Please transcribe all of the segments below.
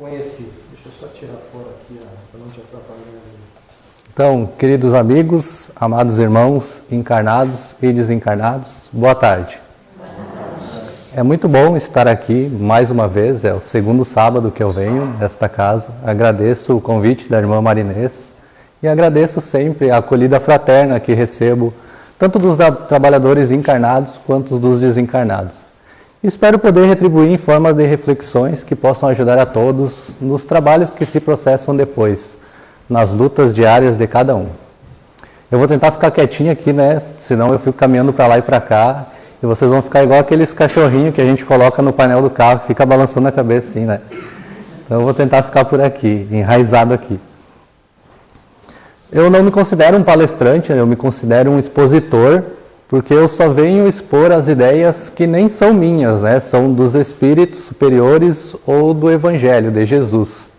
conheci. Deixa eu só tirar fora aqui, para não te atrapalhar. Então, queridos amigos, amados irmãos, encarnados e desencarnados, boa tarde. É muito bom estar aqui mais uma vez, é o segundo sábado que eu venho nesta casa. Agradeço o convite da irmã Marinês e agradeço sempre a acolhida fraterna que recebo, tanto dos trabalhadores encarnados quanto dos desencarnados. Espero poder retribuir em forma de reflexões que possam ajudar a todos nos trabalhos que se processam depois, nas lutas diárias de cada um. Eu vou tentar ficar quietinho aqui, né? Senão eu fico caminhando para lá e para cá e vocês vão ficar igual aqueles cachorrinhos que a gente coloca no painel do carro, fica balançando a cabeça assim, né? Então eu vou tentar ficar por aqui, enraizado aqui. Eu não me considero um palestrante, eu me considero um expositor, porque eu só venho expor as ideias que nem são minhas, né? São dos espíritos superiores ou do Evangelho de Jesus.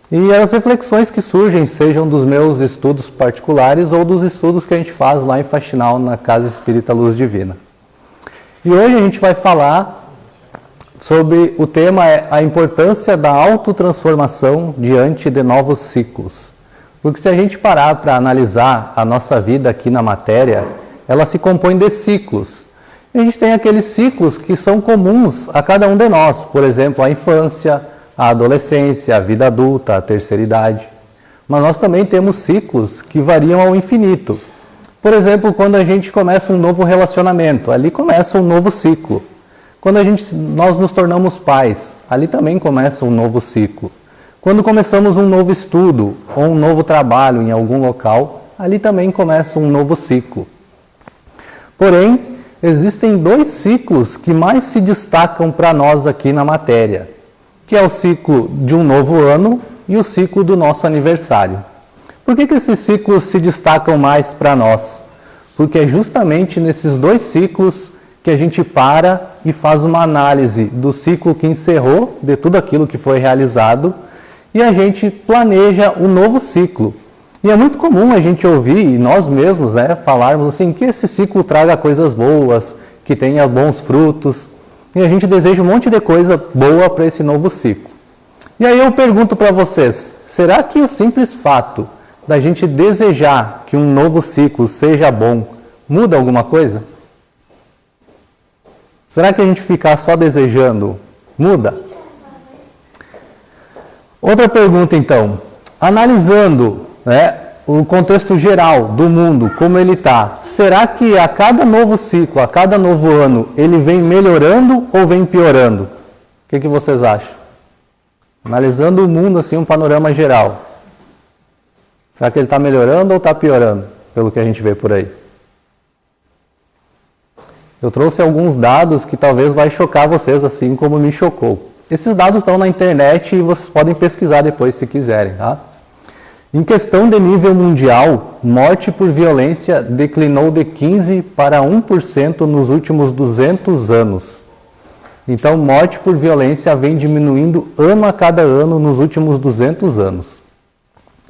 E as reflexões que surgem, sejam dos meus estudos particulares ou dos estudos que a gente faz lá em Faxinal, na Casa Espírita Luz Divina. E hoje a gente vai falar sobre o tema a importância da autotransformação diante de novos ciclos. Porque se a gente parar para analisar a nossa vida aqui na matéria, ela se compõe de ciclos. E a gente tem aqueles ciclos que são comuns a cada um de nós, por exemplo, a infância, a adolescência, a vida adulta, a terceira idade. Mas nós também temos ciclos que variam ao infinito. Por exemplo, quando a gente começa um novo relacionamento, ali começa um novo ciclo. Quando nós nos tornamos pais, ali também começa um novo ciclo. Quando começamos um novo estudo ou um novo trabalho em algum local, ali também começa um novo ciclo. Porém, existem dois ciclos que mais se destacam para nós aqui na matéria, que é o ciclo de um novo ano e o ciclo do nosso aniversário. Por que esses ciclos se destacam mais para nós? Porque é justamente nesses dois ciclos que a gente para e faz uma análise do ciclo que encerrou, de tudo aquilo que foi realizado, e a gente planeja um novo ciclo. E é muito comum a gente ouvir, e nós mesmos, né, falarmos assim, que esse ciclo traga coisas boas, que tenha bons frutos, e a gente deseja um monte de coisa boa para esse novo ciclo. E aí eu pergunto para vocês, será que o simples fato da gente desejar que um novo ciclo seja bom, muda alguma coisa? Será que a gente ficar só desejando, muda? Outra pergunta então, analisando, né, o contexto geral do mundo, como ele está, será que a cada novo ciclo, a cada novo ano, ele vem melhorando ou vem piorando? O que vocês acham? Analisando o mundo, assim, um panorama geral. Será que ele está melhorando ou está piorando, pelo que a gente vê por aí? Eu trouxe alguns dados que talvez vai chocar vocês, assim como me chocou. Esses dados estão na internet e vocês podem pesquisar depois se quiserem, tá? Em questão de nível mundial, morte por violência declinou de 15% para 1% nos últimos 200 anos. Então, morte por violência vem diminuindo ano a cada ano nos últimos 200 anos.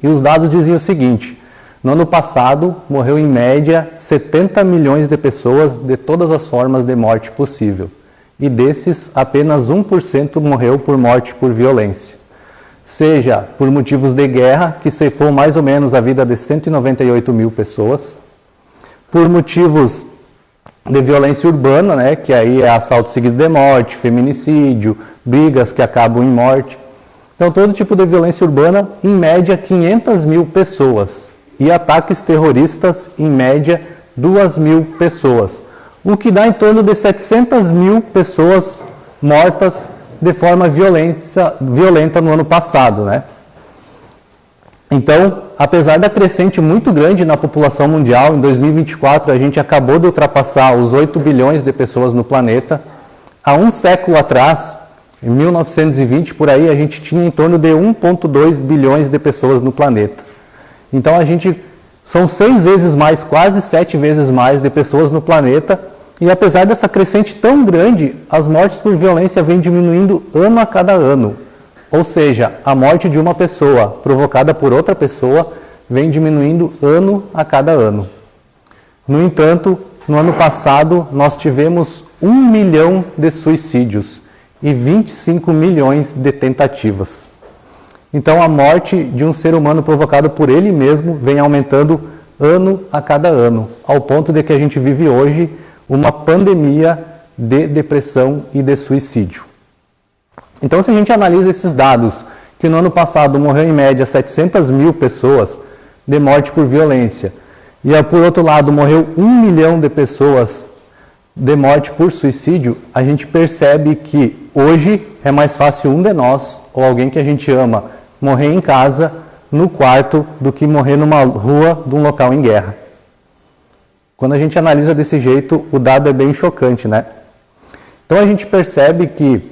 E os dados diziam o seguinte, no ano passado morreu em média 70 milhões de pessoas de todas as formas de morte possível. E desses, apenas 1% morreu por morte por violência. Seja por motivos de guerra, que ceifou mais ou menos a vida de 198 mil pessoas, por motivos de violência urbana, né, que aí é assalto seguido de morte, feminicídio, brigas que acabam em morte. Então, todo tipo de violência urbana, em média, 500 mil pessoas. E ataques terroristas, em média, 2 mil pessoas. O que dá em torno de 700 mil pessoas mortas de forma violenta no ano passado, né? Então, apesar da crescente muito grande na população mundial, em 2024 a gente acabou de ultrapassar os 8 bilhões de pessoas no planeta. Há um século atrás, em 1920, por aí, a gente tinha em torno de 1,2 bilhões de pessoas no planeta. Então, são 6 vezes mais, quase 7 vezes mais de pessoas no planeta. E apesar dessa crescente tão grande, as mortes por violência vêm diminuindo ano a cada ano. Ou seja, a morte de uma pessoa provocada por outra pessoa vem diminuindo ano a cada ano. No entanto, no ano passado, nós tivemos 1 milhão de suicídios e 25 milhões de tentativas. Então a morte de um ser humano provocado por ele mesmo vem aumentando ano a cada ano, ao ponto de que a gente vive hoje uma pandemia de depressão e de suicídio. Então, se a gente analisa esses dados, que no ano passado morreu em média 700 mil pessoas de morte por violência, e por outro lado morreu 1 milhão de pessoas de morte por suicídio, a gente percebe que hoje é mais fácil um de nós, ou alguém que a gente ama, morrer em casa, no quarto, do que morrer numa rua de um local em guerra. Quando a gente analisa desse jeito, o dado é bem chocante, né? Então a gente percebe que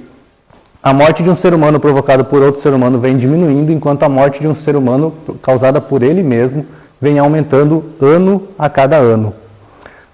a morte de um ser humano provocada por outro ser humano vem diminuindo, enquanto a morte de um ser humano causada por ele mesmo vem aumentando ano a cada ano.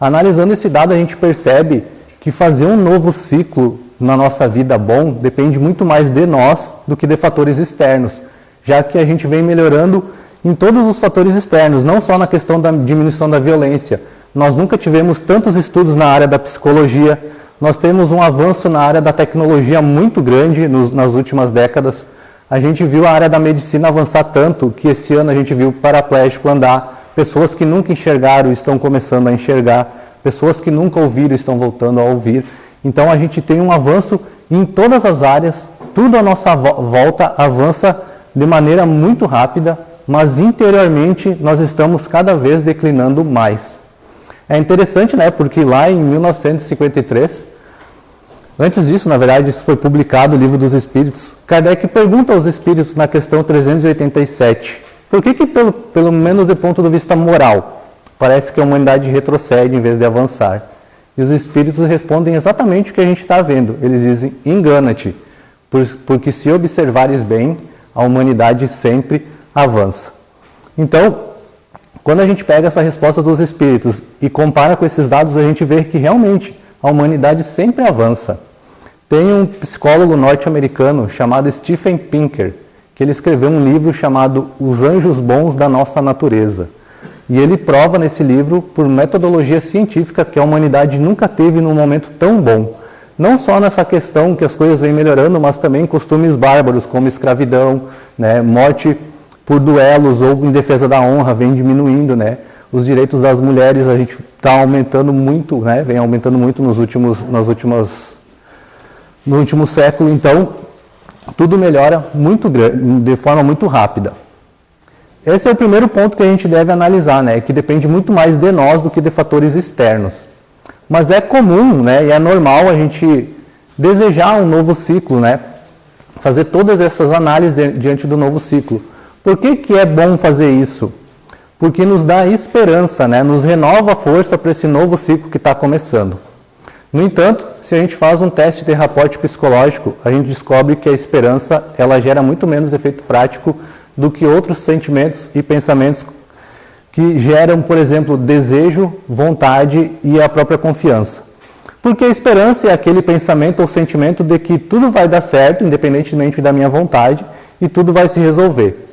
Analisando esse dado, a gente percebe que fazer um novo ciclo na nossa vida bom depende muito mais de nós do que de fatores externos, já que a gente vem melhorando em todos os fatores externos, não só na questão da diminuição da violência. Nós nunca tivemos tantos estudos na área da psicologia, nós temos um avanço na área da tecnologia muito grande nas últimas décadas. A gente viu a área da medicina avançar tanto que esse ano a gente viu paraplégico andar, pessoas que nunca enxergaram estão começando a enxergar, pessoas que nunca ouviram estão voltando a ouvir. Então a gente tem um avanço em todas as áreas, tudo à nossa volta avança de maneira muito rápida, mas interiormente nós estamos cada vez declinando mais. É interessante, né, porque lá em 1953, antes disso, na verdade, isso foi publicado, o Livro dos Espíritos, Kardec pergunta aos Espíritos na questão 387, por que pelo menos do ponto de vista moral, parece que a humanidade retrocede em vez de avançar? E os Espíritos respondem exatamente o que a gente está vendo. Eles dizem, engana-te, porque se observares bem, a humanidade sempre avança. Então, quando a gente pega essa resposta dos Espíritos e compara com esses dados, a gente vê que realmente a humanidade sempre avança. Tem um psicólogo norte-americano chamado Steven Pinker, que ele escreveu um livro chamado Os Anjos Bons da Nossa Natureza. E ele prova nesse livro, por metodologia científica, que a humanidade nunca teve num momento tão bom. Não só nessa questão que as coisas vêm melhorando, mas também costumes bárbaros, como escravidão, né, morte por duelos ou em defesa da honra, vem diminuindo, né? Os direitos das mulheres a gente está aumentando muito, né? Vem aumentando muito no último século, então tudo melhora de forma muito rápida. Esse é o primeiro ponto que a gente deve analisar, né? Que depende muito mais de nós do que de fatores externos. Mas é comum, né? E é normal a gente desejar um novo ciclo, né? Fazer todas essas análises diante do novo ciclo. Por que é bom fazer isso? Porque nos dá esperança, né? Nos renova a força para esse novo ciclo que está começando. No entanto, se a gente faz um teste de raporte psicológico, a gente descobre que a esperança ela gera muito menos efeito prático do que outros sentimentos e pensamentos que geram, por exemplo, desejo, vontade e a própria confiança. Porque a esperança é aquele pensamento ou sentimento de que tudo vai dar certo, independentemente da minha vontade, e tudo vai se resolver.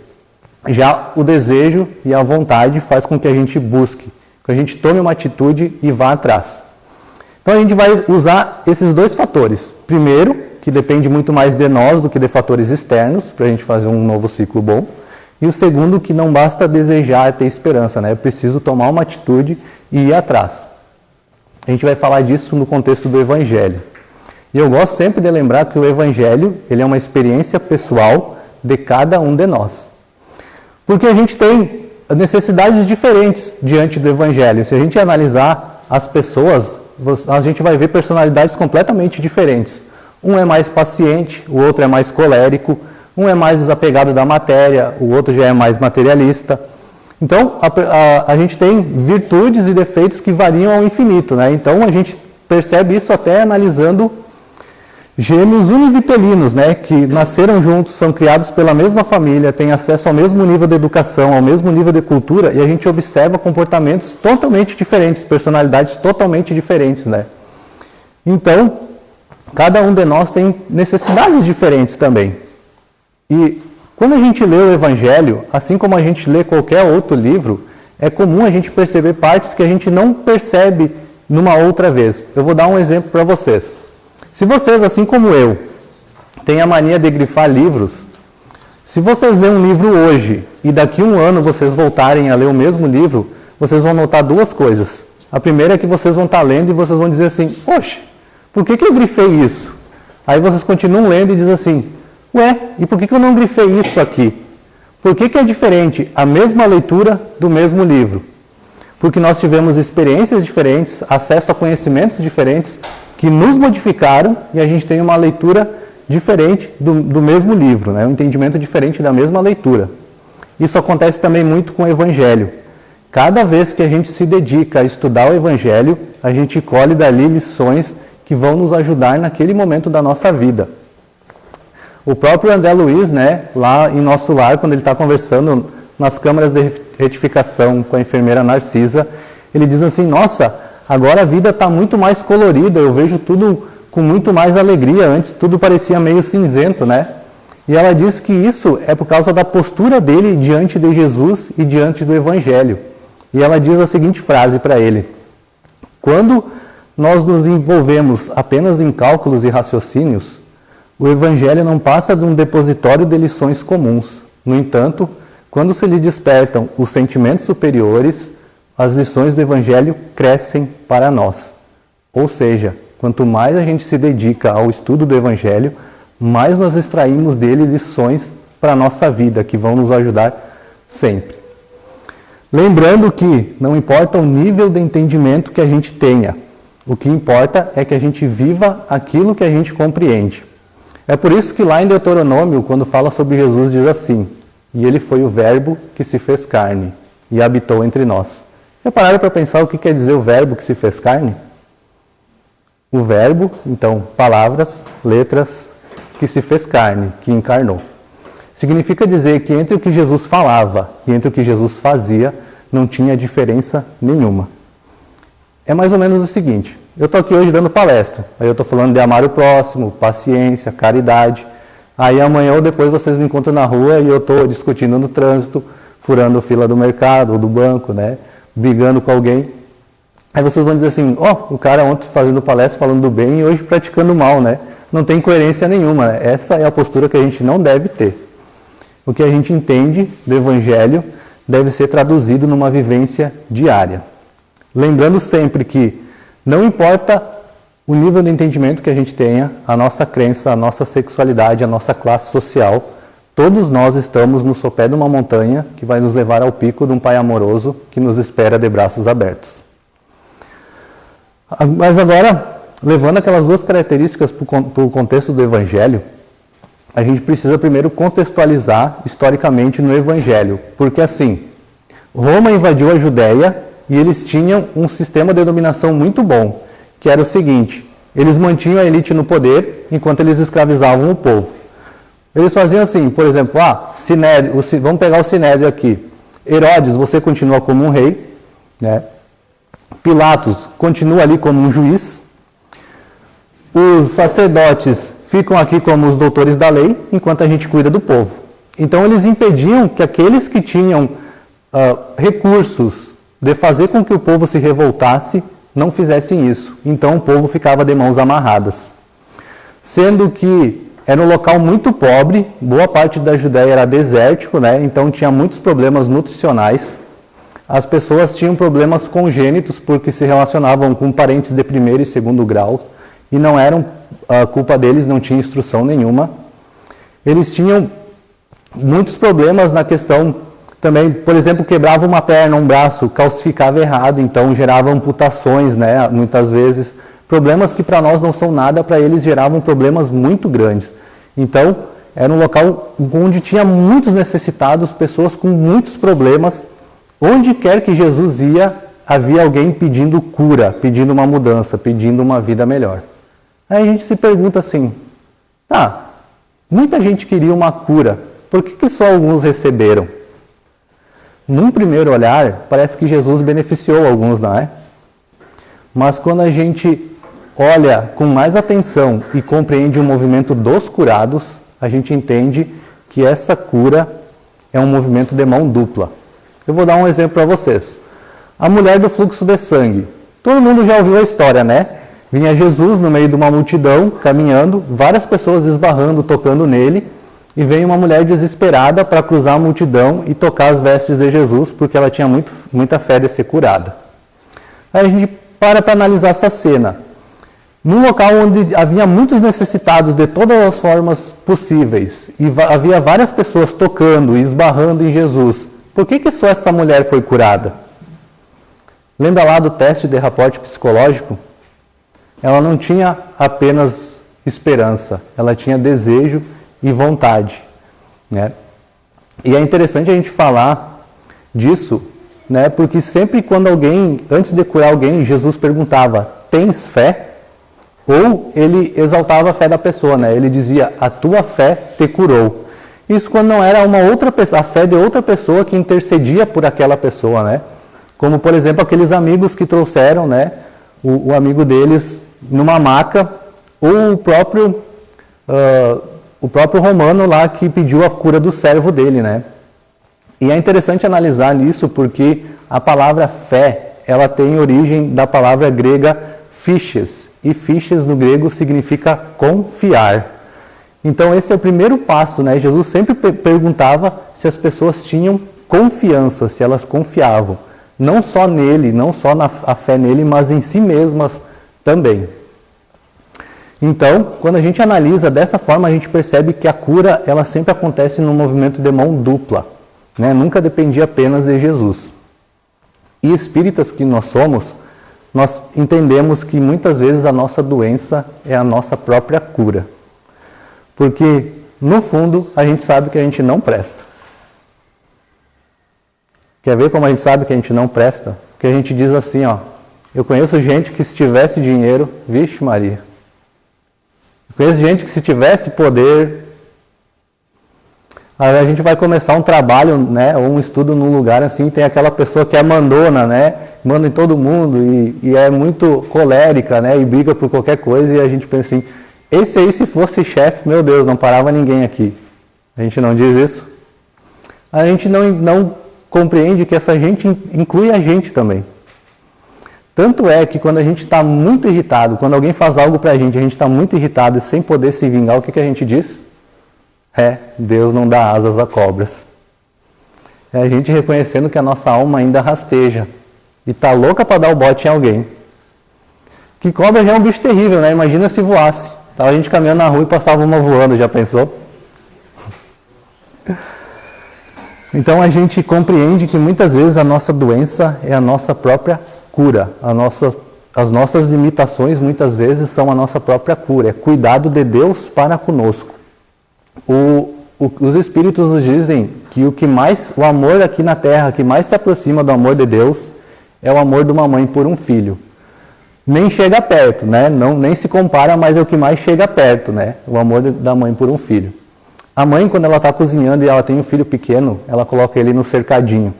Já o desejo e a vontade faz com que a gente busque, que a gente tome uma atitude e vá atrás. Então a gente vai usar esses dois fatores. Primeiro, que depende muito mais de nós do que de fatores externos, para a gente fazer um novo ciclo bom. E o segundo, que não basta desejar ter esperança, né? Eu preciso tomar uma atitude e ir atrás. A gente vai falar disso no contexto do Evangelho. E eu gosto sempre de lembrar que o Evangelho ele é uma experiência pessoal de cada um de nós. Porque a gente tem necessidades diferentes diante do Evangelho. Se a gente analisar as pessoas, a gente vai ver personalidades completamente diferentes. Um é mais paciente, o outro é mais colérico, um é mais desapegado da matéria, o outro já é mais materialista. Então, a gente tem virtudes e defeitos que variam ao infinito, né? Então, a gente percebe isso até analisando gêmeos univitelinos, né? Que nasceram juntos, são criados pela mesma família, têm acesso ao mesmo nível de educação, ao mesmo nível de cultura, e a gente observa comportamentos totalmente diferentes, personalidades totalmente diferentes, né? Então, cada um de nós tem necessidades diferentes também. E quando a gente lê o Evangelho, assim como a gente lê qualquer outro livro, é comum a gente perceber partes que a gente não percebe numa outra vez. Eu vou dar um exemplo para vocês. Se vocês, assim como eu, têm a mania de grifar livros, Se vocês lerem um livro hoje e daqui a um ano vocês voltarem a ler o mesmo livro, vocês vão notar duas coisas. A primeira é que vocês vão estar lendo e vocês vão dizer assim, poxa, por que eu grifei isso? Aí vocês continuam lendo e dizem assim, ué, e por que eu não grifei isso aqui? Por que é diferente a mesma leitura do mesmo livro? Porque nós tivemos experiências diferentes, acesso a conhecimentos diferentes, que nos modificaram e a gente tem uma leitura diferente do mesmo livro, né? Um entendimento diferente da mesma leitura. Isso acontece também muito com o Evangelho. Cada vez que a gente se dedica a estudar o Evangelho, a gente colhe dali lições que vão nos ajudar naquele momento da nossa vida. O próprio André Luiz, né, lá em nosso lar, quando ele está conversando nas câmaras de retificação com a enfermeira Narcisa, ele diz assim, nossa, agora a vida está muito mais colorida, eu vejo tudo com muito mais alegria, antes tudo parecia meio cinzento, né? E ela diz que isso é por causa da postura dele diante de Jesus e diante do Evangelho. E ela diz a seguinte frase para ele, quando nós nos envolvemos apenas em cálculos e raciocínios, o Evangelho não passa de um depositório de lições comuns. No entanto, quando se lhe despertam os sentimentos superiores, as lições do Evangelho crescem para nós. Ou seja, quanto mais a gente se dedica ao estudo do Evangelho, mais nós extraímos dele lições para a nossa vida, que vão nos ajudar sempre. Lembrando que não importa o nível de entendimento que a gente tenha, o que importa é que a gente viva aquilo que a gente compreende. É por isso que lá em Deuteronômio, quando fala sobre Jesus, diz assim, e ele foi o verbo que se fez carne e habitou entre nós. Já pararam para pensar o que quer dizer o verbo que se fez carne? O verbo, então, palavras, letras, que se fez carne, que encarnou. Significa dizer que entre o que Jesus falava e entre o que Jesus fazia, não tinha diferença nenhuma. É mais ou menos o seguinte, eu estou aqui hoje dando palestra, aí eu estou falando de amar o próximo, paciência, caridade, aí amanhã ou depois vocês me encontram na rua e eu estou discutindo no trânsito, furando fila do mercado ou do banco, né, brigando com alguém. Aí vocês vão dizer assim, o cara ontem fazendo palestra falando do bem e hoje praticando o mal, né? Não tem coerência nenhuma, né? Essa é a postura que a gente não deve ter. O que a gente entende do Evangelho deve ser traduzido numa vivência diária. Lembrando sempre que não importa o nível de entendimento que a gente tenha, a nossa crença, a nossa sexualidade, a nossa classe social, todos nós estamos no sopé de uma montanha que vai nos levar ao pico de um Pai amoroso que nos espera de braços abertos. Mas agora, levando aquelas duas características para o contexto do Evangelho, a gente precisa primeiro contextualizar historicamente no Evangelho. Porque assim, Roma invadiu a Judéia e eles tinham um sistema de dominação muito bom, que era o seguinte, eles mantinham a elite no poder enquanto eles escravizavam o povo. Eles faziam assim, por exemplo, Sinédrio, vamos pegar o Sinédrio aqui. Herodes, você continua como um rei, né? Pilatos continua ali como um juiz. Os sacerdotes ficam aqui como os doutores da lei, enquanto a gente cuida do povo. Então eles impediam que aqueles que tinham recursos de fazer com que o povo se revoltasse, não fizessem isso. Então o povo ficava de mãos amarradas. Sendo que era um local muito pobre, boa parte da Judéia era desértico, né? Então tinha muitos problemas nutricionais. As pessoas tinham problemas congênitos porque se relacionavam com parentes de primeiro e segundo grau e não eram a culpa deles, não tinha instrução nenhuma. Eles tinham muitos problemas na questão também, por exemplo, quebrava uma perna, um braço, calcificava errado, então gerava amputações, né, muitas vezes. Problemas que para nós não são nada, para eles geravam problemas muito grandes. Então, era um local onde tinha muitos necessitados, pessoas com muitos problemas. Onde quer que Jesus ia, havia alguém pedindo cura, pedindo uma mudança, pedindo uma vida melhor. Aí a gente se pergunta assim, muita gente queria uma cura, por que só alguns receberam? Num primeiro olhar, parece que Jesus beneficiou alguns, não é? Mas quando a gente olha com mais atenção e compreende o movimento dos curados, a gente entende que essa cura é um movimento de mão dupla. Eu vou dar um exemplo para vocês. A mulher do fluxo de sangue. Todo mundo já ouviu a história, né? Vinha Jesus no meio de uma multidão, caminhando, várias pessoas esbarrando, tocando nele. e vem uma mulher desesperada para cruzar a multidão e tocar as vestes de Jesus, porque ela tinha muita fé de ser curada. Aí a gente para analisar essa cena. Num local onde havia muitos necessitados de todas as formas possíveis, e havia várias pessoas tocando e esbarrando em Jesus, por que só essa mulher foi curada? Lembra lá do teste de raporte psicológico? Ela não tinha apenas esperança, ela tinha desejo e vontade, né? E é interessante a gente falar disso, né? Porque sempre quando alguém, antes de curar alguém, Jesus perguntava, tens fé? Ou ele exaltava a fé da pessoa, né? Ele dizia, a tua fé te curou. Isso quando não era uma outra pessoa, a fé de outra pessoa que intercedia por aquela pessoa, né? Como, por exemplo, aqueles amigos que trouxeram, né? O amigo deles numa maca, ou o próprio romano lá que pediu a cura do servo dele, né? E é interessante analisar nisso porque a palavra fé, ela tem origem da palavra grega physis, e physis no grego significa confiar. Então esse é o primeiro passo, né? Jesus sempre perguntava se as pessoas tinham confiança, se elas confiavam. Não só nele, não só a fé nele, mas em si mesmas também. Então, quando a gente analisa dessa forma, a gente percebe que a cura, ela sempre acontece num movimento de mão dupla, né? Nunca dependia apenas de Jesus. E espíritas que nós somos, nós entendemos que muitas vezes a nossa doença é a nossa própria cura. Porque, no fundo, a gente sabe que a gente não presta. Quer ver como a gente sabe que a gente não presta? Porque a gente diz assim, ó, eu conheço gente que se tivesse dinheiro, vixe Maria. Eu conheço gente que se tivesse poder, aí a gente vai começar um trabalho, né, ou um estudo num lugar assim, tem aquela pessoa que é mandona, né, manda em todo mundo e é muito colérica, né, e briga por qualquer coisa, e a gente pensa assim, esse aí se fosse chefe, meu Deus, não parava ninguém aqui. A gente não diz isso? A gente não compreende que essa gente inclui a gente também. Tanto é que quando a gente está muito irritado, quando alguém faz algo pra gente está muito irritado e sem poder se vingar, o que a gente diz? Deus não dá asas a cobras. É a gente reconhecendo que a nossa alma ainda rasteja e está louca para dar o bote em alguém. Que cobra já é um bicho terrível, né? Imagina se voasse. Tava a gente caminhando na rua e passava uma voando, já pensou? Então a gente compreende que muitas vezes a nossa doença é a nossa própria cura. As nossas limitações muitas vezes são a nossa própria cura. É cuidado de Deus para conosco. Os Espíritos nos dizem que o amor aqui na Terra que mais se aproxima do amor de Deus é o amor de uma mãe por um filho. Nem chega perto, né? Nem se compara, mas é o que mais chega perto, né? O amor da mãe por um filho. A mãe, quando ela está cozinhando e ela tem um filho pequeno, ela coloca ele no cercadinho,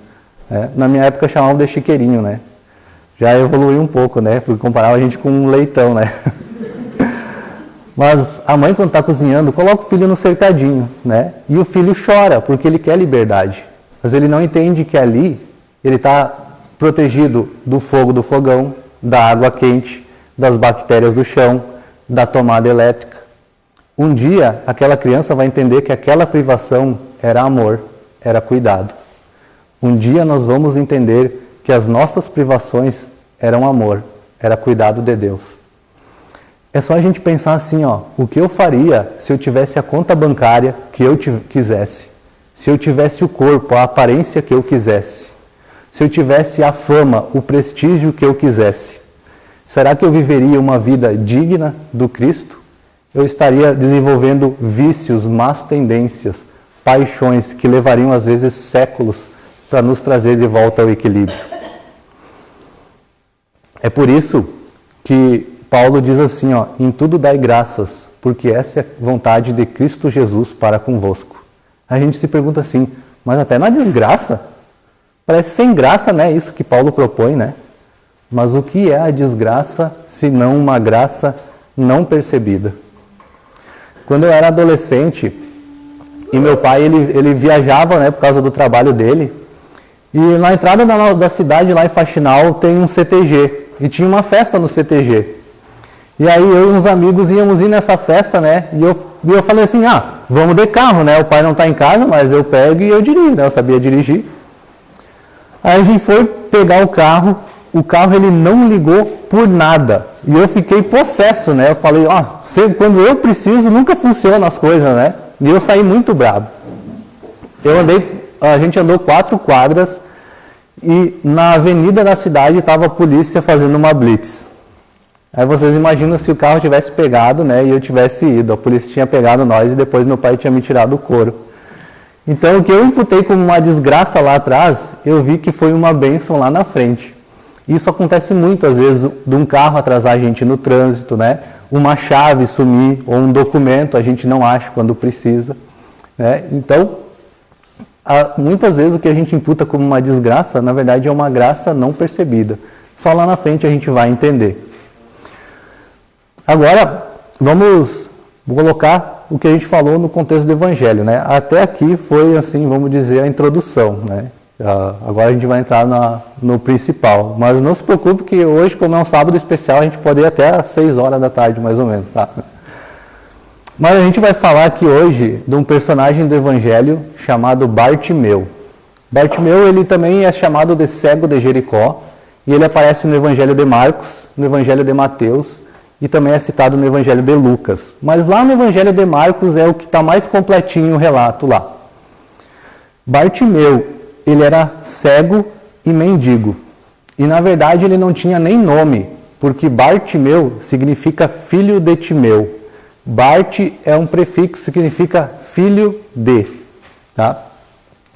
né? Na minha época chamavam de chiqueirinho, né? Já evoluiu um pouco, né? Porque comparava a gente com um leitão, né? Mas a mãe, quando está cozinhando, coloca o filho no cercadinho, né? E o filho chora, porque ele quer liberdade. Mas ele não entende que ali ele está protegido do fogo do fogão, da água quente, das bactérias do chão, da tomada elétrica. Um dia, aquela criança vai entender que aquela privação era amor, era cuidado. Um dia nós vamos entender que as nossas privações eram amor, era cuidado de Deus. É só a gente pensar assim, ó, o que eu faria se eu tivesse a conta bancária que eu quisesse? Se eu tivesse o corpo, a aparência que eu quisesse? Se eu tivesse a fama, o prestígio que eu quisesse? Será que eu viveria uma vida digna do Cristo? Eu estaria desenvolvendo vícios, más tendências, paixões que levariam às vezes séculos para nos trazer de volta ao equilíbrio. É por isso que Paulo diz assim, ó, em tudo dai graças, porque essa é a vontade de Cristo Jesus para convosco. A gente se pergunta assim, mas até na desgraça? Parece sem graça, né? Isso que Paulo propõe, né? Mas o que é a desgraça, se não uma graça não percebida? Quando eu era adolescente, e meu pai, ele viajava, né, por causa do trabalho dele, e na entrada da cidade, lá em Faxinal, tem um CTG, e tinha uma festa no CTG. E aí eu e uns amigos íamos ir nessa festa, né, e eu falei assim, vamos de carro, né? O pai não está em casa, mas eu pego e eu dirijo, né? Eu sabia dirigir. Aí a gente foi pegar o carro ele não ligou por nada. E eu fiquei possesso, né? Eu falei, quando eu preciso, nunca funcionam as coisas, né? E eu saí muito bravo. A gente andou 4 quadras e na avenida da cidade estava a polícia fazendo uma blitz. Aí vocês imaginam se o carro tivesse pegado, né? E eu tivesse ido. A polícia tinha pegado nós e depois meu pai tinha me tirado o couro. Então, o que eu imputei como uma desgraça lá atrás, eu vi que foi uma bênção lá na frente. Isso acontece muito, às vezes, de um carro atrasar a gente no trânsito, né? Uma chave sumir, ou um documento a gente não acha quando precisa, né? Então, muitas vezes o que a gente imputa como uma desgraça, na verdade é uma graça não percebida. Só lá na frente a gente vai entender. Agora, vamos colocar o que a gente falou no contexto do Evangelho, né? Até aqui foi, assim, vamos dizer, a introdução, né? Agora a gente vai entrar no principal. Mas não se preocupe que hoje, como é um sábado especial, a gente pode ir até às 6 horas da tarde, mais ou menos, tá? Mas a gente vai falar aqui hoje de um personagem do Evangelho chamado Bartimeu. Bartimeu, ele também é chamado de cego de Jericó, e ele aparece no Evangelho de Marcos, no Evangelho de Mateus, e também é citado no Evangelho de Lucas. Mas lá no Evangelho de Marcos é o que está mais completinho o relato lá. Bartimeu, ele era cego e mendigo. E na verdade ele não tinha nem nome, porque Bartimeu significa filho de Timeu. Bart é um prefixo que significa filho de. Tá?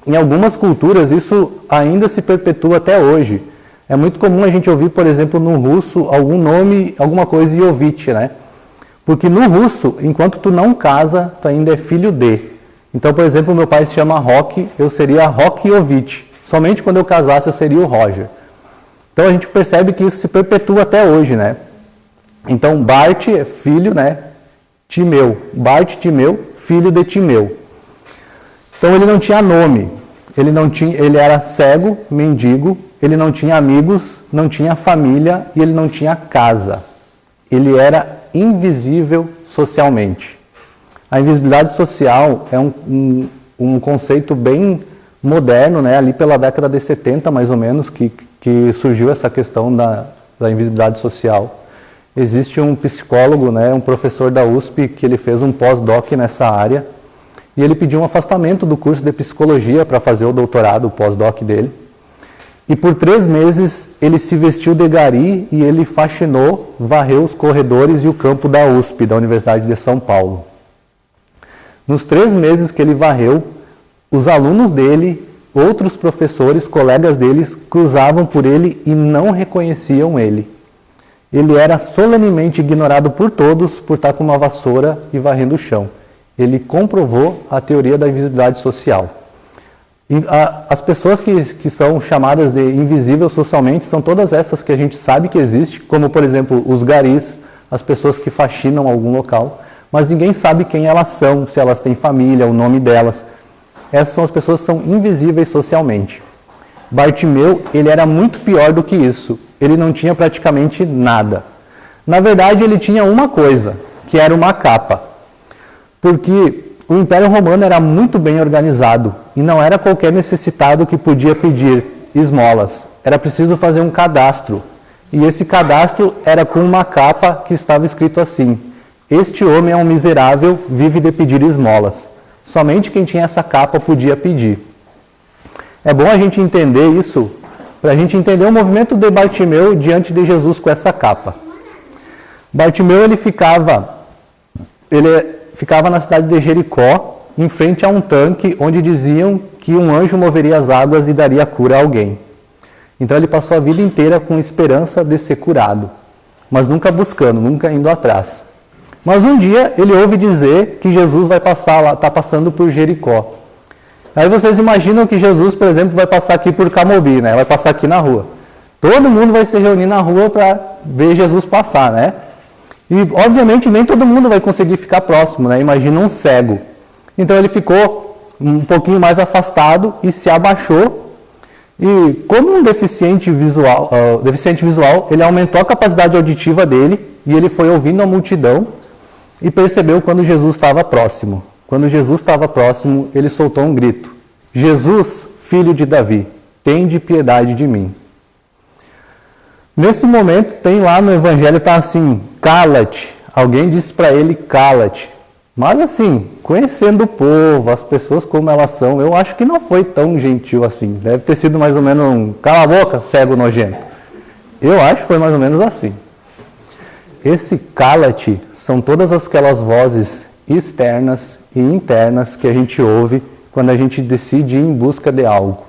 Em algumas culturas isso ainda se perpetua até hoje. É muito comum a gente ouvir, por exemplo, no russo, algum nome, alguma coisa Iovich, né? Porque no russo, enquanto tu não casa, tu ainda é filho de. Então, por exemplo, meu pai se chama Roque, eu seria Roque Iovich. Somente quando eu casasse eu seria o Roger. Então a gente percebe que isso se perpetua até hoje, né? Então, Bart é filho, né? Timeu. Bart Timeu, filho de Timeu. Então ele não tinha nome. Ele era cego, mendigo, ele não tinha amigos, não tinha família e ele não tinha casa. Ele era invisível socialmente. A invisibilidade social é um conceito bem moderno, né? Ali pela década de 70, mais ou menos, que surgiu essa questão da invisibilidade social. Existe um psicólogo, né? Um professor da USP, que ele fez um pós-doc nessa área, e ele pediu um afastamento do curso de psicologia para fazer o doutorado, o pós-doc dele. E por 3 meses ele se vestiu de gari e ele faxinou, varreu os corredores e o campo da USP, da Universidade de São Paulo. Nos 3 meses que ele varreu, os alunos dele, outros professores, colegas deles, cruzavam por ele e não reconheciam ele. Ele era solenemente ignorado por todos por estar com uma vassoura e varrendo o chão. Ele comprovou a teoria da invisibilidade social. As pessoas que são chamadas de invisíveis socialmente são todas essas que a gente sabe que existe, como, por exemplo, os garis, as pessoas que faxinam algum local, mas ninguém sabe quem elas são, se elas têm família, o nome delas. Essas são as pessoas que são invisíveis socialmente. Bartimeu, ele era muito pior do que isso. Ele não tinha praticamente nada. Na verdade, ele tinha uma coisa, que era uma capa. Porque o Império Romano era muito bem organizado e não era qualquer necessitado que podia pedir esmolas. Era preciso fazer um cadastro. E esse cadastro era com uma capa que estava escrito assim: este homem é um miserável, vive de pedir esmolas. Somente quem tinha essa capa podia pedir. É bom a gente entender isso, para a gente entender o movimento de Bartimeu diante de Jesus com essa capa. Bartimeu ele ficava na cidade de Jericó, em frente a um tanque, onde diziam que um anjo moveria as águas e daria cura a alguém. Então ele passou a vida inteira com esperança de ser curado, mas nunca buscando, nunca indo atrás. Mas um dia ele ouve dizer que Jesus vai passar lá, está passando por Jericó. Aí vocês imaginam que Jesus, por exemplo, vai passar aqui por Camobi, né? Vai passar aqui na rua. Todo mundo vai se reunir na rua para ver Jesus passar, né? E, obviamente, nem todo mundo vai conseguir ficar próximo, né? Imagina um cego. Então, ele ficou um pouquinho mais afastado e se abaixou. E, como um deficiente visual, ele aumentou a capacidade auditiva dele e ele foi ouvindo a multidão e percebeu quando Jesus estava próximo. quando Jesus estava próximo, ele soltou um grito: Jesus, filho de Davi, tende piedade de mim. Nesse momento, tem lá no Evangelho, está assim, cala-te. Alguém disse para ele, cala-te. Mas assim, conhecendo o povo, as pessoas como elas são, eu acho que não foi tão gentil assim. Deve ter sido mais ou menos um cala a boca, cego nojento. Eu acho que foi mais ou menos assim. Esse cala-te são todas aquelas vozes externas e internas que a gente ouve quando a gente decide ir em busca de algo.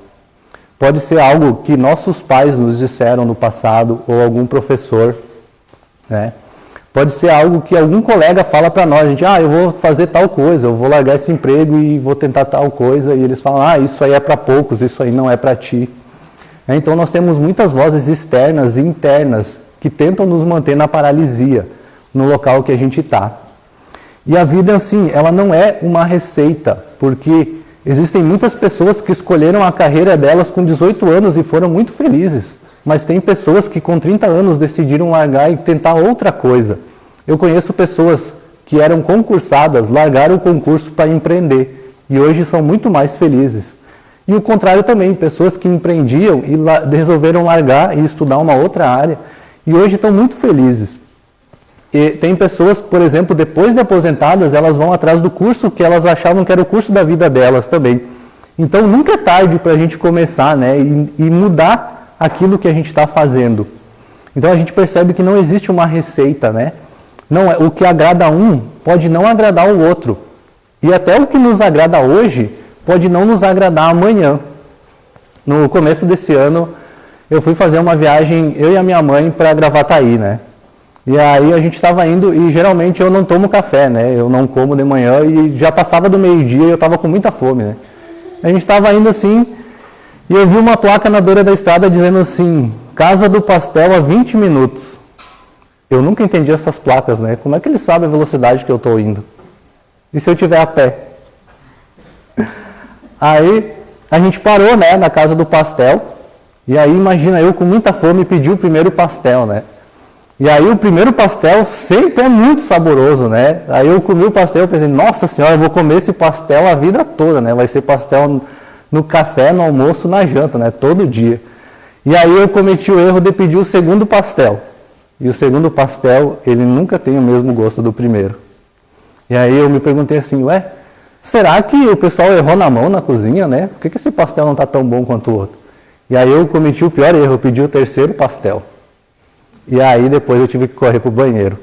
Pode ser algo que nossos pais nos disseram no passado, ou algum professor, né? Pode ser algo que algum colega fala para nós, a gente, eu vou fazer tal coisa, eu vou largar esse emprego e vou tentar tal coisa, e eles falam, isso aí é para poucos, isso aí não é para ti. Então nós temos muitas vozes externas e internas que tentam nos manter na paralisia, no local que a gente está. E a vida, assim, ela não é uma receita, porque existem muitas pessoas que escolheram a carreira delas com 18 anos e foram muito felizes. Mas tem pessoas que com 30 anos decidiram largar e tentar outra coisa. Eu conheço pessoas que eram concursadas, largaram o concurso para empreender e hoje são muito mais felizes. E o contrário também, pessoas que empreendiam e resolveram largar e estudar uma outra área e hoje estão muito felizes. E tem pessoas que, por exemplo, depois de aposentadas, elas vão atrás do curso que elas achavam que era o curso da vida delas também. Então nunca é tarde para a gente começar, né, e mudar aquilo que a gente está fazendo. Então a gente percebe que não existe uma receita, né? Não, o que agrada a um pode não agradar o outro. E até o que nos agrada hoje pode não nos agradar amanhã. No começo desse ano, eu fui fazer uma viagem, eu e a minha mãe, para Gravataí, né? E aí a gente estava indo, e geralmente eu não tomo café, né? Eu não como de manhã, e já passava do meio-dia e eu estava com muita fome, né? A gente estava indo assim, e eu vi uma placa na beira da estrada dizendo assim, Casa do Pastel a 20 minutos. Eu nunca entendi essas placas, né? Como é que eles sabem a velocidade que eu estou indo? E se eu estiver a pé? Aí a gente parou, né, na Casa do Pastel, e aí imagina eu com muita fome pedir o primeiro pastel, né? E aí o primeiro pastel sempre é muito saboroso, né? Aí eu comi o pastel e pensei, nossa senhora, eu vou comer esse pastel a vida toda, né? Vai ser pastel no café, no almoço, na janta, né? Todo dia. E aí eu cometi o erro de pedir o segundo pastel. E o segundo pastel, ele nunca tem o mesmo gosto do primeiro. E aí eu me perguntei assim, será que o pessoal errou na mão na cozinha, né? Por que esse pastel não está tão bom quanto o outro? E aí eu cometi o pior erro, eu pedi o terceiro pastel. E aí depois eu tive que correr para o banheiro.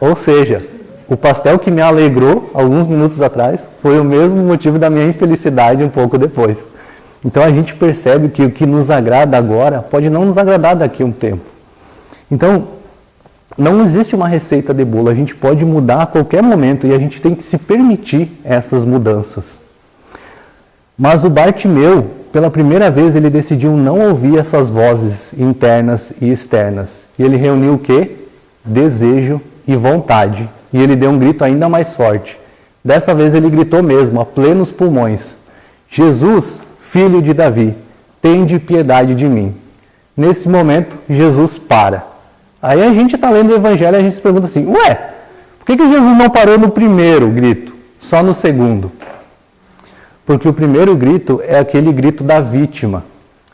Ou seja, o pastel que me alegrou alguns minutos atrás foi o mesmo motivo da minha infelicidade um pouco depois. Então a gente percebe que o que nos agrada agora pode não nos agradar daqui a um tempo. Então, não existe uma receita de bolo, a gente pode mudar a qualquer momento e a gente tem que se permitir essas mudanças. Mas o Bartimeu, pela primeira vez, ele decidiu não ouvir essas vozes internas e externas. E ele reuniu o quê? Desejo e vontade. E ele deu um grito ainda mais forte. Dessa vez ele gritou mesmo, a plenos pulmões: Jesus, filho de Davi, tende piedade de mim. Nesse momento, Jesus para. Aí a gente está lendo o Evangelho e a gente se pergunta assim, por que Jesus não parou no primeiro grito, só no segundo? Porque o primeiro grito é aquele grito da vítima.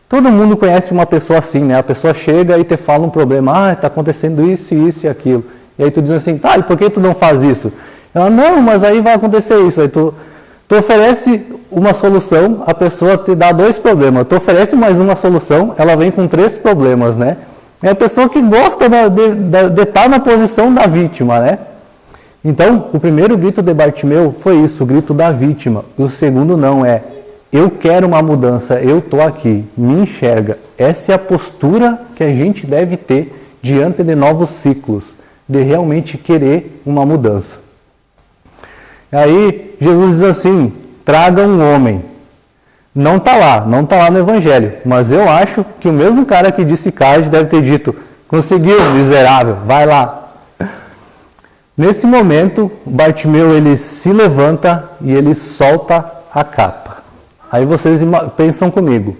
Todo mundo conhece uma pessoa assim, né? A pessoa chega e te fala um problema, está acontecendo isso, isso e aquilo. E aí tu diz assim, e por que tu não faz isso? Ela, não, mas aí vai acontecer isso. Aí tu oferece uma solução, a pessoa te dá 2 problemas. Tu oferece mais uma solução, ela vem com 3 problemas, né? É a pessoa que gosta de estar na posição da vítima, né? Então, o primeiro grito de Bartimeu foi isso, o grito da vítima. O segundo não, eu quero uma mudança, eu estou aqui, me enxerga. Essa é a postura que a gente deve ter diante de novos ciclos, de realmente querer uma mudança. Aí, Jesus diz assim, traga um homem. Não está lá no Evangelho, mas eu acho que o mesmo cara que disse Cade deve ter dito, conseguiu, miserável, vai lá. Nesse momento, Bartimeu ele se levanta e ele solta a capa. Aí vocês pensam comigo.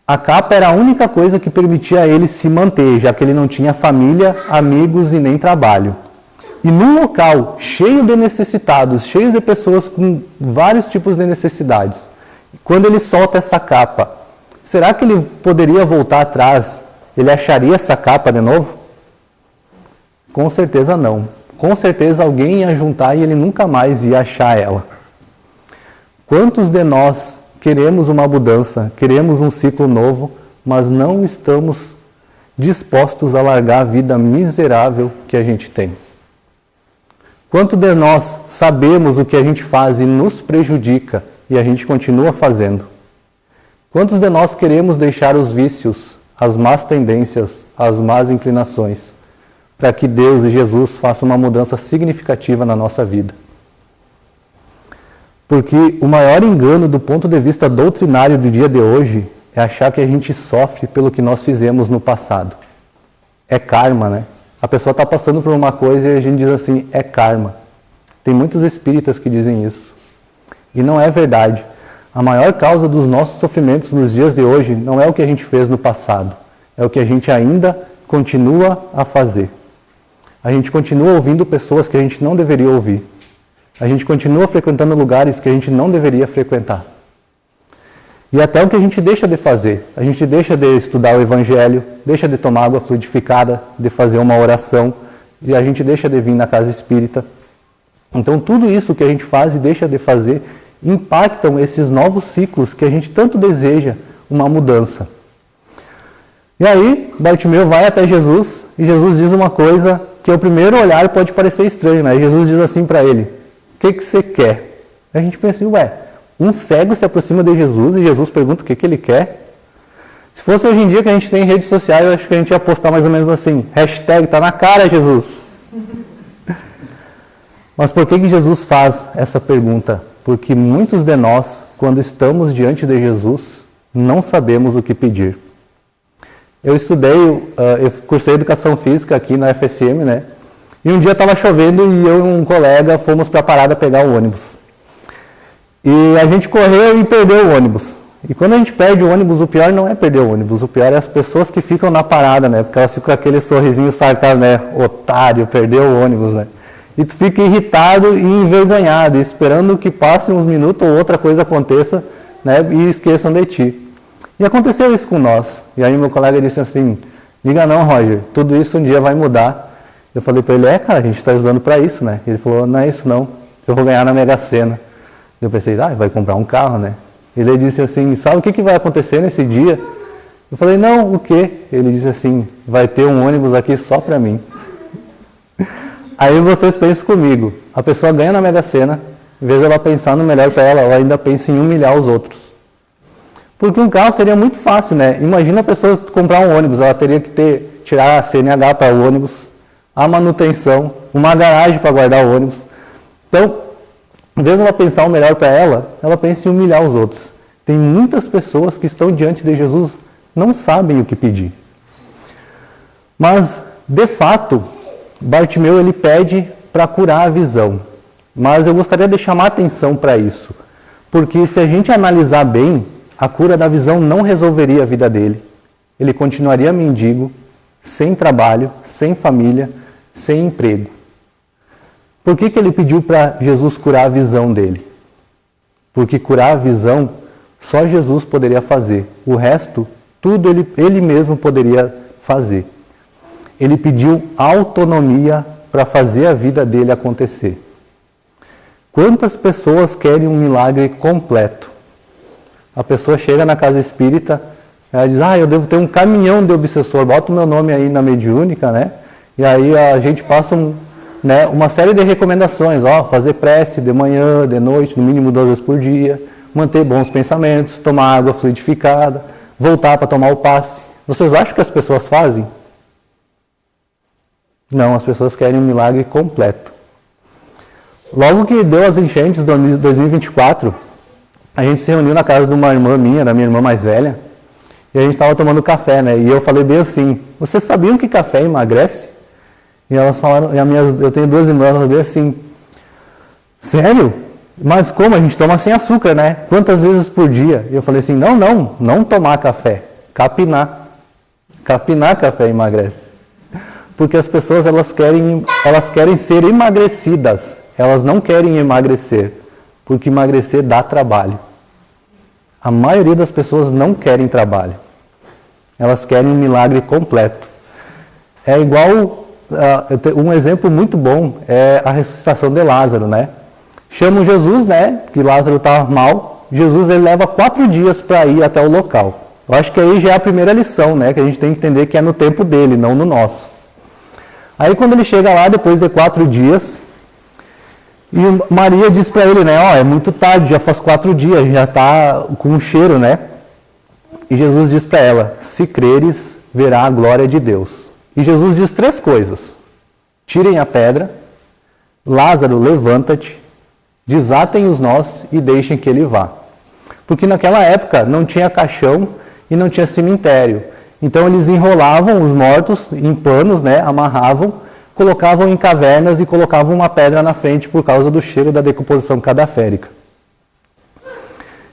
A capa era a única coisa que permitia a ele se manter, já que ele não tinha família, amigos e nem trabalho. E num local cheio de necessitados, cheio de pessoas com vários tipos de necessidades, quando ele solta essa capa, será que ele poderia voltar atrás? Ele acharia essa capa de novo? Com certeza não. Com certeza alguém ia juntar e ele nunca mais ia achar ela. Quantos de nós queremos uma mudança, queremos um ciclo novo, mas não estamos dispostos a largar a vida miserável que a gente tem? Quanto de nós sabemos o que a gente faz e nos prejudica e a gente continua fazendo? Quantos de nós queremos deixar os vícios, as más tendências, as más inclinações, para que Deus e Jesus façam uma mudança significativa na nossa vida? Porque o maior engano do ponto de vista doutrinário do dia de hoje é achar que a gente sofre pelo que nós fizemos no passado. É karma, né? A pessoa está passando por uma coisa e a gente diz assim, é karma. Tem muitos espíritas que dizem isso. E não é verdade. A maior causa dos nossos sofrimentos nos dias de hoje não é o que a gente fez no passado. É o que a gente ainda continua a fazer. A gente continua ouvindo pessoas que a gente não deveria ouvir. A gente continua frequentando lugares que a gente não deveria frequentar. E até o que a gente deixa de fazer. A gente deixa de estudar o Evangelho, deixa de tomar água fluidificada, de fazer uma oração, e a gente deixa de vir na casa espírita. Então tudo isso que a gente faz e deixa de fazer impactam esses novos ciclos que a gente tanto deseja uma mudança. E aí, Bartimeu vai até Jesus, e Jesus diz uma coisa que ao primeiro olhar pode parecer estranho, né? E Jesus diz assim para ele, o que você quer? A gente pensa assim, um cego se aproxima de Jesus e Jesus pergunta o que ele quer? Se fosse hoje em dia que a gente tem redes sociais, eu acho que a gente ia postar mais ou menos assim, hashtag tá na cara, Jesus. Mas por que Jesus faz essa pergunta? Porque muitos de nós, quando estamos diante de Jesus, não sabemos o que pedir. Eu cursei Educação Física aqui na FSM, né? E um dia estava chovendo e eu e um colega fomos para a parada pegar o ônibus. E a gente correu e perdeu o ônibus. E quando a gente perde o ônibus, o pior não é perder o ônibus, o pior é as pessoas que ficam na parada, né? Porque elas ficam com aquele sorrisinho sarcástico, né? Otário, perdeu o ônibus, né? E tu fica irritado e envergonhado, esperando que passe uns minutos ou outra coisa aconteça, né? E esqueçam de ti. E aconteceu isso com nós. E aí meu colega disse assim, liga não, Roger, tudo isso um dia vai mudar. Eu falei para ele, cara, a gente está usando para isso, né? Ele falou, não é isso não, eu vou ganhar na Mega Sena. Eu pensei, vai comprar um carro, né? Ele disse assim, sabe o que vai acontecer nesse dia? Eu falei, não, o quê? Ele disse assim, vai ter um ônibus aqui só para mim. Aí vocês pensam comigo, a pessoa ganha na Mega Sena, em vez de ela pensar no melhor para ela ainda pensa em humilhar os outros. Porque um carro seria muito fácil, né? Imagina a pessoa comprar um ônibus, ela teria que tirar a CNH para o ônibus, a manutenção, uma garagem para guardar o ônibus. Então, em vez de ela pensar o melhor para ela pensa em humilhar os outros. Tem muitas pessoas que estão diante de Jesus, não sabem o que pedir. Mas, de fato, Bartimeu ele pede para curar a visão. Mas eu gostaria de chamar atenção para isso. Porque se a gente analisar bem, a cura da visão não resolveria a vida dele. Ele continuaria mendigo, sem trabalho, sem família, sem emprego. Por que ele pediu para Jesus curar a visão dele? Porque curar a visão só Jesus poderia fazer. O resto, tudo ele mesmo poderia fazer. Ele pediu autonomia para fazer a vida dele acontecer. Quantas pessoas querem um milagre completo? A pessoa chega na casa espírita, ela diz, eu devo ter um caminhão de obsessor, bota o meu nome aí na mediúnica, né? E aí a gente passa uma série de recomendações, fazer prece de manhã, de noite, no mínimo 2 vezes por dia, manter bons pensamentos, tomar água fluidificada, voltar para tomar o passe. Vocês acham que as pessoas fazem? Não, as pessoas querem um milagre completo. Logo que deu as enchentes de 2024, a gente se reuniu na casa de uma irmã minha, da minha irmã mais velha, e a gente estava tomando café, né? E eu falei bem assim, vocês sabiam que café emagrece? E elas falaram, eu tenho 2 irmãs, elas bem assim, sério? Mas como? A gente toma sem açúcar, né? Quantas vezes por dia? E eu falei assim, não tomar café, capinar. Capinar café emagrece. porque as pessoas elas querem ser emagrecidas, elas não querem emagrecer, porque emagrecer dá trabalho. A maioria das pessoas não querem trabalho, elas querem um milagre completo. É igual, um exemplo muito bom é a ressuscitação de Lázaro, né? Chamam Jesus, né, que Lázaro estava mal, Jesus ele leva 4 dias para ir até o local. Eu acho que aí já é a primeira lição, né, que a gente tem que entender que é no tempo dele, não no nosso. Aí quando ele chega lá, depois de 4 dias, e Maria diz para ele, né, ó, é muito tarde, já faz 4 dias, já está com um cheiro, né? E Jesus diz para ela, se creres, verá a glória de Deus. E Jesus diz 3 coisas. Tirem a pedra, Lázaro, levanta-te, desatem os nós e deixem que ele vá. Porque naquela época não tinha caixão e não tinha cemitério. Então eles enrolavam os mortos em panos, né, amarravam, colocavam em cavernas e colocavam uma pedra na frente por causa do cheiro da decomposição cadavérica.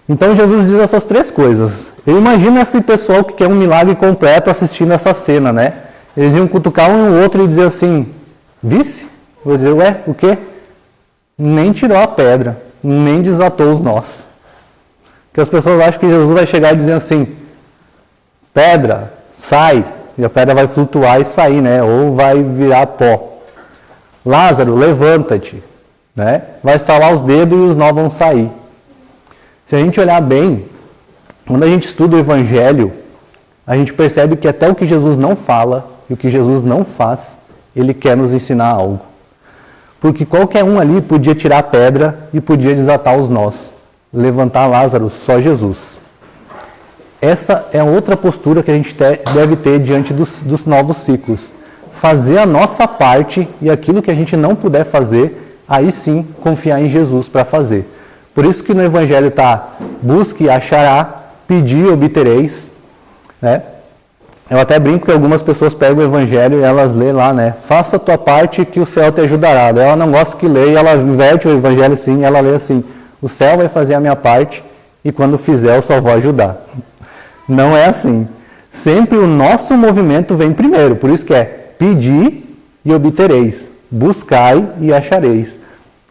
Então Jesus diz essas 3 coisas. Eu imagino esse pessoal que quer um milagre completo assistindo essa cena, né? Eles iam cutucar um e o outro e dizer assim, vice? Vou dizer, ué, o quê? Nem tirou a pedra, nem desatou os nós. Porque as pessoas acham que Jesus vai chegar e dizer assim, pedra, sai, e a pedra vai flutuar e sair, né? Ou vai virar pó. Lázaro, levanta-te, né? Vai estalar os dedos e os nós vão sair. Se a gente olhar bem, quando a gente estuda o Evangelho, a gente percebe que até o que Jesus não fala e o que Jesus não faz, ele quer nos ensinar algo. Porque qualquer um ali podia tirar a pedra e podia desatar os nós. Levantar Lázaro, só Jesus. Essa é outra postura que a gente deve ter diante dos novos ciclos. Fazer a nossa parte e aquilo que a gente não puder fazer, aí sim confiar em Jesus para fazer. Por isso que no Evangelho está, busque e achará, pedi e obtereis. Né? Eu até brinco que algumas pessoas pegam o Evangelho e elas lêem lá, né? Faça a tua parte que o céu te ajudará. Daí ela não gosta que leia, ela inverte o Evangelho assim, e ela lê assim, o céu vai fazer a minha parte e quando fizer eu só vou ajudar. Não é assim. Sempre o nosso movimento vem primeiro. Por isso que é pedi e obtereis. Buscai e achareis.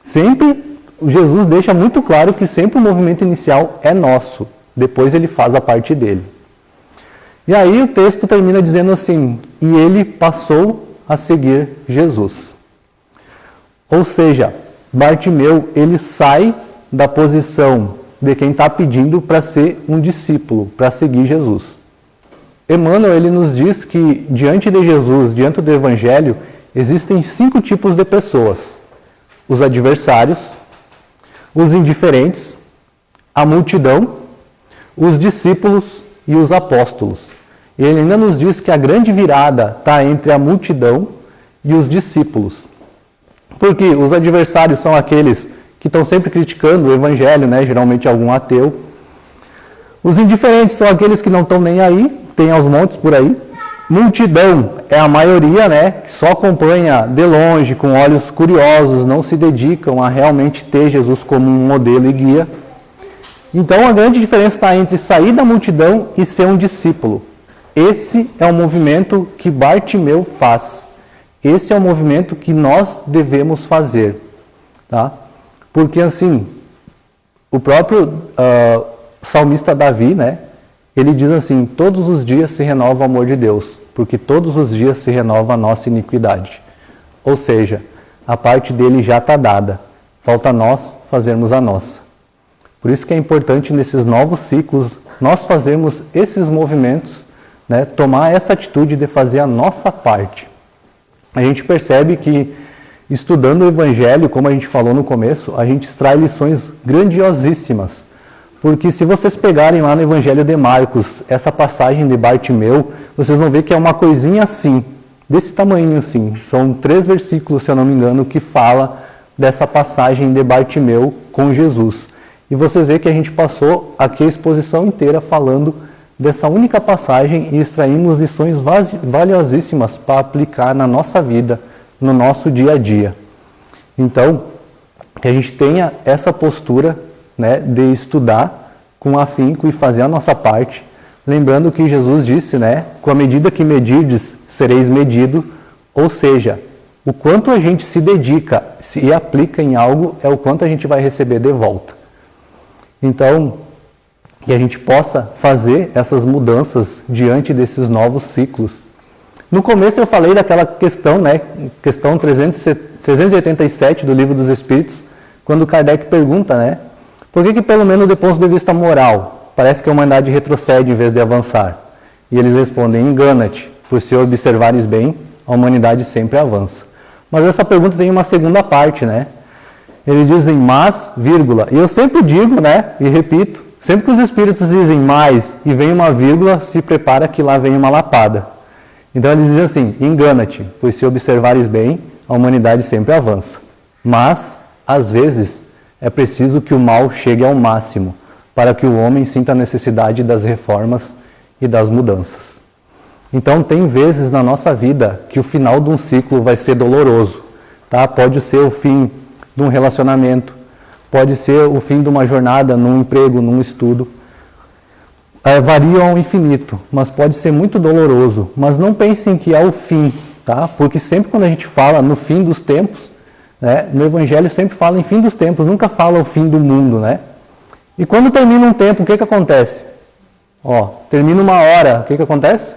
Sempre, Jesus deixa muito claro que sempre o movimento inicial é nosso. Depois ele faz a parte dele. E aí o texto termina dizendo assim, e ele passou a seguir Jesus. Ou seja, Bartimeu, ele sai da posição de quem está pedindo para ser um discípulo, para seguir Jesus. Emmanuel, ele nos diz que diante de Jesus, diante do Evangelho, existem 5 tipos de pessoas. Os adversários, os indiferentes, a multidão, os discípulos e os apóstolos. E ele ainda nos diz que a grande virada está entre a multidão e os discípulos. Porque os adversários são aqueles que estão sempre criticando o Evangelho, né? Geralmente algum ateu. Os indiferentes são aqueles que não estão nem aí, tem aos montes por aí. Multidão é a maioria, né? Que só acompanha de longe, com olhos curiosos, não se dedicam a realmente ter Jesus como um modelo e guia. Então a grande diferença está entre sair da multidão e ser um discípulo. Esse é o movimento que Bartimeu faz. Esse é o movimento que nós devemos fazer. Tá? Porque assim, o próprio salmista Davi, né, ele diz assim, todos os dias se renova o amor de Deus, porque todos os dias se renova a nossa iniquidade. Ou seja, a parte dele já está dada, falta nós fazermos a nossa. Por isso que é importante nesses novos ciclos, nós fazermos esses movimentos, né, tomar essa atitude de fazer a nossa parte. A gente percebe que estudando o Evangelho, como a gente falou no começo, a gente extrai lições grandiosíssimas. Porque se vocês pegarem lá no Evangelho de Marcos, essa passagem de Bartimeu, vocês vão ver que é uma coisinha assim, desse tamanho assim. São 3 versículos, se eu não me engano, que fala dessa passagem de Bartimeu com Jesus. E vocês veem que a gente passou aqui a exposição inteira falando dessa única passagem e extraímos lições valiosíssimas para aplicar na nossa vida, no nosso dia a dia. Então, que a gente tenha essa postura, né, de estudar com afinco e fazer a nossa parte, lembrando que Jesus disse, né, com a medida que medirdes, sereis medido, Ou seja, o quanto a gente se dedica e aplica em algo é o quanto a gente vai receber de volta. Então, que a gente possa fazer essas mudanças diante desses novos ciclos. No começo eu falei daquela questão, né, questão 387 do Livro dos Espíritos, quando Kardec pergunta, né, por que pelo menos do ponto de vista moral, parece que a humanidade retrocede em vez de avançar? E eles respondem, engana-te, por se observares bem, a humanidade sempre avança. Mas essa pergunta tem uma segunda parte, né? Eles dizem mas, vírgula, e eu sempre digo, né, e repito, sempre que os espíritos dizem mais e vem uma vírgula, se prepara que lá vem uma lapada. Então eles dizem assim, engana-te, pois se observares bem, a humanidade sempre avança. Mas, às vezes, é preciso que o mal chegue ao máximo, para que o homem sinta a necessidade das reformas e das mudanças. Então tem vezes na nossa vida que o final de um ciclo vai ser doloroso. Tá? Pode ser o fim de um relacionamento, pode ser o fim de uma jornada num emprego, num estudo. Varia ao infinito, mas pode ser muito doloroso. Mas não pensem que é o fim, tá? Porque sempre quando a gente fala no fim dos tempos, né, no Evangelho sempre fala em fim dos tempos, nunca fala o fim do mundo, né? E quando termina um tempo, o que acontece? Termina uma hora, o que acontece?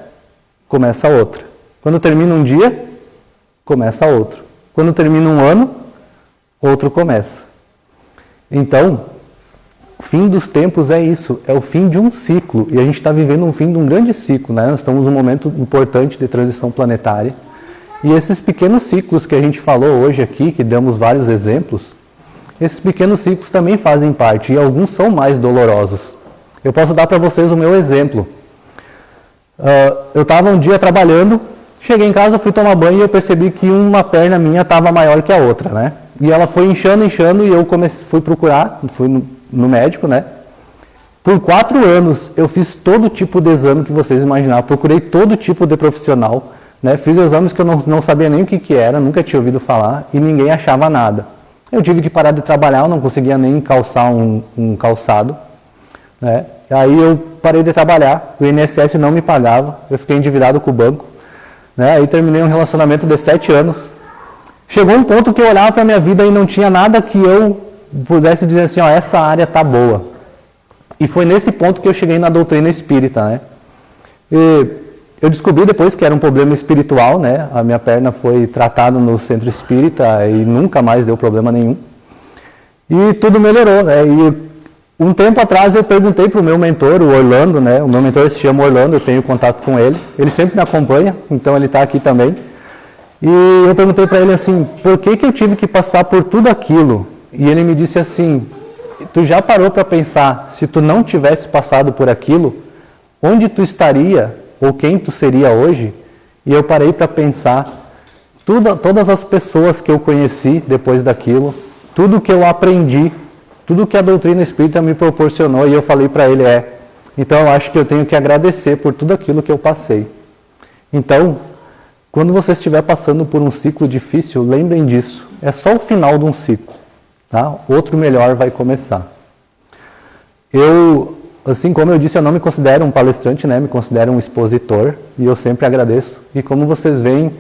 Começa outra. Quando termina um dia, começa outro. Quando termina um ano, outro começa. Então, o fim dos tempos é isso, é o fim de um ciclo. E a gente está vivendo um fim de um grande ciclo, né? Nós estamos num momento importante de transição planetária. E esses pequenos ciclos que a gente falou hoje aqui, que damos vários exemplos, esses pequenos ciclos também fazem parte, e alguns são mais dolorosos. Eu posso dar para vocês o meu exemplo. Eu estava um dia trabalhando, cheguei em casa, fui tomar banho e eu percebi que uma perna minha estava maior que a outra, né? E ela foi inchando e eu fui procurar, fui no médico, né? Por 4 anos eu fiz todo tipo de exame que vocês imaginavam, procurei todo tipo de profissional, né? Fiz exames que eu não sabia nem o que era, nunca tinha ouvido falar e ninguém achava nada. Eu tive que parar de trabalhar, eu não conseguia nem calçar um calçado, né? Aí eu parei de trabalhar, o INSS não me pagava, eu fiquei endividado com o banco, né? Aí terminei um relacionamento de 7 anos. Chegou um ponto que eu olhava para a minha vida e não tinha nada que eu pudesse dizer assim, essa área tá boa. E foi nesse ponto que eu cheguei na doutrina espírita, né? E eu descobri depois que era um problema espiritual, né? A minha perna foi tratada no centro espírita e nunca mais deu problema nenhum. E tudo melhorou, né? E um tempo atrás eu perguntei para o meu mentor, o Orlando, né? O meu mentor se chama Orlando, eu tenho contato com ele. Ele sempre me acompanha, então ele está aqui também. E eu perguntei para ele assim, por que eu tive que passar por tudo aquilo? E ele me disse assim, tu já parou para pensar, se tu não tivesse passado por aquilo, onde tu estaria ou quem tu seria hoje? E eu parei para pensar, todas as pessoas que eu conheci depois daquilo, tudo que eu aprendi, tudo que a doutrina espírita me proporcionou, e eu falei para ele, então eu acho que eu tenho que agradecer por tudo aquilo que eu passei. Então, quando você estiver passando por um ciclo difícil, lembrem disso. É só o final de um ciclo. Tá? Outro melhor vai começar. Eu, assim como eu disse, eu não me considero um palestrante, né? Me considero um expositor. E eu sempre agradeço. E como vocês veem,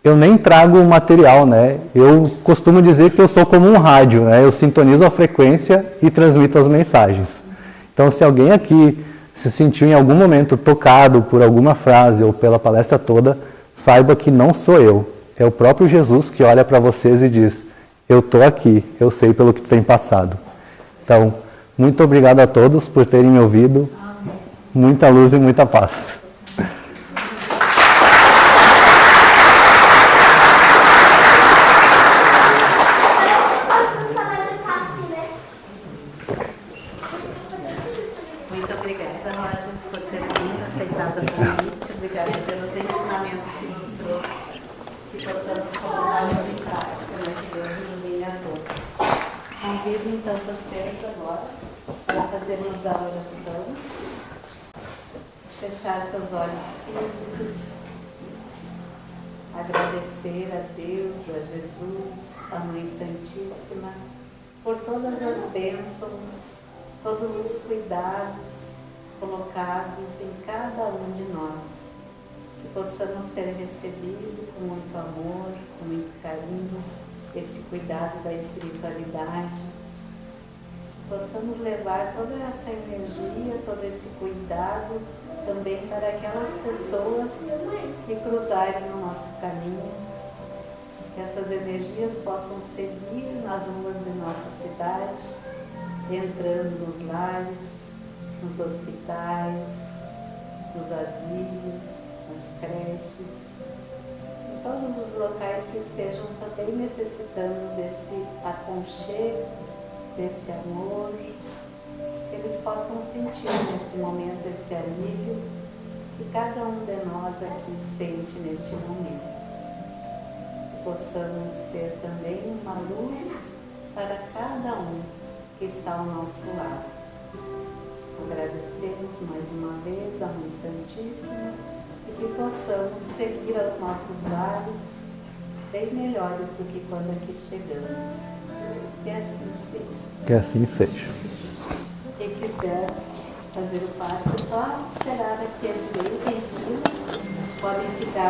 eu nem trago material, né? Eu costumo dizer que eu sou como um rádio, né? Eu sintonizo a frequência e transmito as mensagens. Então, se alguém aqui se sentiu em algum momento tocado por alguma frase ou pela palestra toda, saiba que não sou eu, é o próprio Jesus que olha para vocês e diz, eu estou aqui, eu sei pelo que tu tem passado. Então, muito obrigado a todos por terem me ouvido, muita luz e muita paz. Muito obrigada, Rosa, por ter vindo, aceitado o convite. Obrigada pelos ensinamentos que nos trouxe, que possamos colocá-los em prática, né? Que Deus ilumine a todos. Convido então vocês agora para fazermos a oração, fechar seus olhos físicos, agradecer a Deus, a Jesus, a Mãe Santíssima, por todas as bênçãos, todos os cuidados colocados em cada um de nós. que possamos ter recebido com muito amor, com muito carinho, esse cuidado da espiritualidade, que possamos levar toda essa energia, todo esse cuidado também para aquelas pessoas que cruzarem no nosso caminho, que essas energias possam seguir nas ruas de nossa cidade, entrando nos lares, nos hospitais, nos asilos, nas creches, em todos os locais que estejam também necessitando desse aconchego, desse amor, que eles possam sentir nesse momento esse alívio que cada um de nós aqui sente neste momento. Que possamos ser também uma luz para cada um que está ao nosso lado. Agradecemos mais uma vez a Mãe Santíssima e que possamos seguir aos nossos lares bem melhores do que quando aqui chegamos. Que assim seja. Que assim seja. Quem quiser fazer o passe, é só esperar aqui à direita em cima. Podem ficar